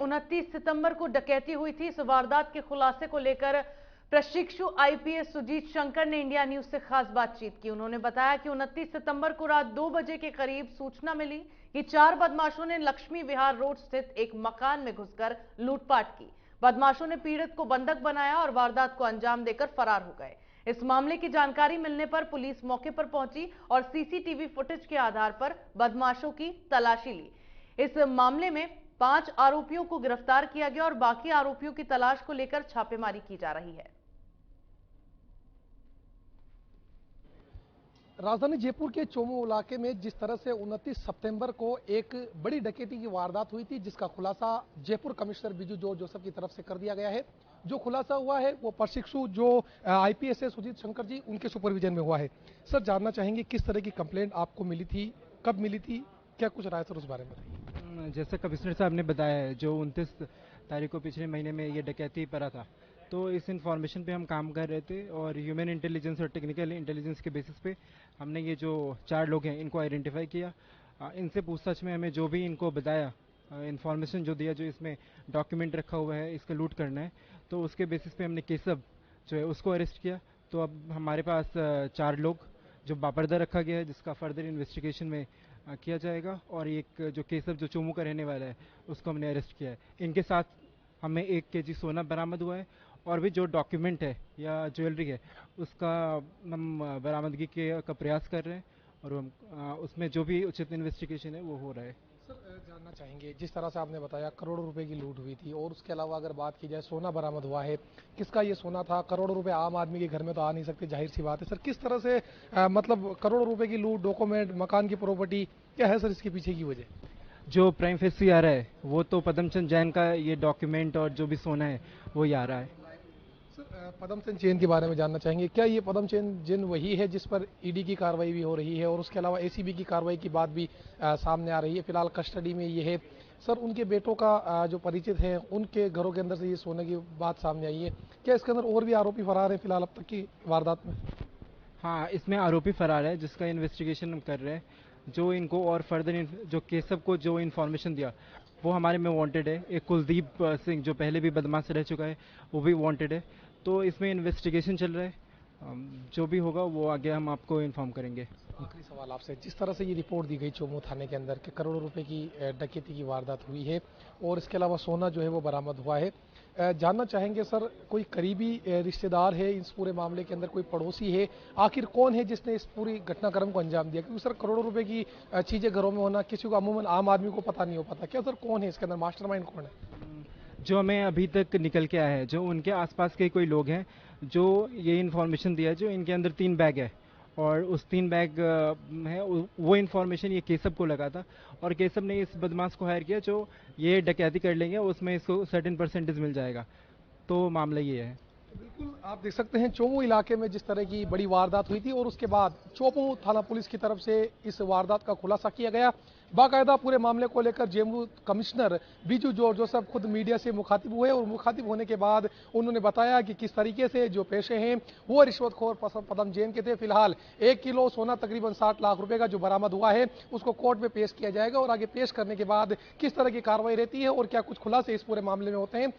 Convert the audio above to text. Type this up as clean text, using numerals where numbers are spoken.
29 सितंबर को डकैती हुई थी। इस वारदात के खुलासे को लेकर प्रशिक्षु आईपीएस सुजीत शंकर ने इंडिया न्यूज से खास बातचीत की। उन्होंने बताया कि 29 सितंबर को रात 2 बजे के करीब सूचना मिली कि 4 बदमाशों ने लक्ष्मी विहार रोड स्थित एक मकान में घुसकर लूटपाट की। बदमाशों ने पीड़ित को बंधक बनाया और वारदात को अंजाम देकर फरार हो गए। इस मामले की जानकारी मिलने पर पुलिस मौके पर पहुंची और सीसीटीवी फुटेज के आधार पर बदमाशों की तलाशी ली। इस मामले में 5 आरोपियों को गिरफ्तार किया गया और बाकी आरोपियों की तलाश को लेकर छापेमारी की जा रही है। राजधानी जयपुर के चोमू इलाके में जिस तरह से 29 सितंबर को एक बड़ी डकैती की वारदात हुई थी, जिसका खुलासा Jaipur commissioner Biju George Joseph की तरफ से कर दिया गया है। जो खुलासा हुआ है वो प्रशिक्षु जो आईपीएस है सुजीत शंकर जी, उनके सुपरविजन में हुआ है। सर, जानना चाहेंगे किस तरह की कंप्लेंट आपको मिली थी, कब मिली थी, क्या कुछ राय सर उस बारे में बताइए। जैसा कमिश्नर साहब ने बताया है, जो 29 तारीख को पिछले महीने में ये डकैती पड़ा था, तो इस इंफॉर्मेशन पे हम काम कर रहे थे और ह्यूमन इंटेलिजेंस और टेक्निकल इंटेलिजेंस के बेसिस पे हमने ये जो 4 लोग हैं इनको आइडेंटिफाई किया। इनसे पूछताछ में हमें जो भी इनको बताया, इंफॉर्मेशन जो दिया, जो इसमें डॉक्यूमेंट रखा हुआ है, इसका लूट करना है, तो उसके बेसिस पे हमने केसब जो है उसको अरेस्ट किया। तो अब हमारे पास 4 लोग जो बापर्दा रखा गया है, जिसका फर्दर इन्वेस्टिगेशन में किया जाएगा। और एक जो केसब जो चोमू का रहने वाला है, उसको हमने अरेस्ट किया है। इनके साथ हमें 1 केजी सोना बरामद हुआ है और भी जो डॉक्यूमेंट है या ज्वेलरी है उसका हम बरामदगी का प्रयास कर रहे हैं और हम उसमें जो भी उचित इन्वेस्टिगेशन है वो हो रहा है। सर, जानना चाहेंगे, जिस तरह से आपने बताया करोड़ों रुपए की लूट हुई थी और उसके अलावा अगर बात की जाए सोना बरामद हुआ है, किसका ये सोना था? करोड़ों रुपए आम आदमी के घर में तो आ नहीं सकते, जाहिर सी बात है। सर, किस तरह से मतलब करोड़ों रुपए की लूट, डॉक्यूमेंट, मकान की प्रॉपर्टी, क्या है सर इसके पीछे की वजह? जो प्राइम फेस आ रहा है वो तो पदमचंद जैन का ये डॉक्यूमेंट और जो भी सोना है वो ही आ रहा है। सर, पदमचंद जैन के बारे में जानना चाहेंगे, क्या ये पदमचंद जैन वही है जिस पर ईडी की कार्रवाई भी हो रही है और उसके अलावा एसीबी की कार्रवाई की बात भी सामने आ रही है? फिलहाल कस्टडी में ये है। सर, उनके बेटों का जो परिचित है, उनके घरों के अंदर से ये सोने की बात सामने आई है। क्या इसके अंदर और भी आरोपी फरार हैं फिलहाल अब तक की वारदात में? हाँ, इसमें आरोपी फरार है जिसका इन्वेस्टिगेशन हम कर रहे हैं। जो इनको और फर्दर जो केसब को जो इन्फॉर्मेशन दिया वो हमारे में वांटेड है। एक कुलदीप सिंह जो पहले भी बदमाश रह चुका है वो भी वांटेड है। तो इसमें इन्वेस्टिगेशन चल रहा है, जो भी होगा वो आगे हम आपको इन्फॉर्म करेंगे। आखिरी सवाल आपसे, जिस तरह से ये रिपोर्ट दी गई चोमू थाने के अंदर कि करोड़ों रुपए की डकैती की वारदात हुई है और इसके अलावा सोना जो है वो बरामद हुआ है, जानना चाहेंगे सर, कोई करीबी रिश्तेदार है इस पूरे मामले के अंदर, कोई पड़ोसी है? आखिर कौन है जिसने इस पूरी घटनाक्रम को अंजाम दिया? क्योंकि सर करोड़ों रुपए की चीजें घरों में होना किसी को, अमूमन आम आदमी को पता नहीं हो पाता। क्या सर, कौन है इसके अंदर, मास्टरमाइंड कौन है? जो हमें अभी तक निकल के आया है, जो उनके आसपास के कोई लोग हैं जो ये इन्फॉर्मेशन दिया है, जो इनके अंदर 3 बैग है और उस 3 बैग है वो इन्फॉर्मेशन ये केसब को लगा था और केसब ने इस बदमाश को हायर किया जो ये डकैती कर लेंगे, उसमें इसको सर्टेन परसेंटेज मिल जाएगा। तो मामला ये है। बिल्कुल, आप देख सकते हैं चोमू इलाके में जिस तरह की बड़ी वारदात हुई थी और उसके बाद चोमू थाना पुलिस की तरफ से इस वारदात का खुलासा किया गया। बाकायदा पूरे मामले को लेकर Jaipur commissioner Biju George Joseph खुद मीडिया से मुखातिब हुए और मुखातिब होने के बाद उन्होंने बताया कि किस तरीके से जो पेशे हैं वो रिश्वतखोर पदम जैन के थे। फिलहाल 1 किलो सोना तकरीबन 60 लाख रुपए का जो बरामद हुआ है उसको कोर्ट में पेश किया जाएगा और आगे पेश करने के बाद किस तरह की कार्रवाई रहती है और क्या कुछ खुलासे इस पूरे मामले में होते हैं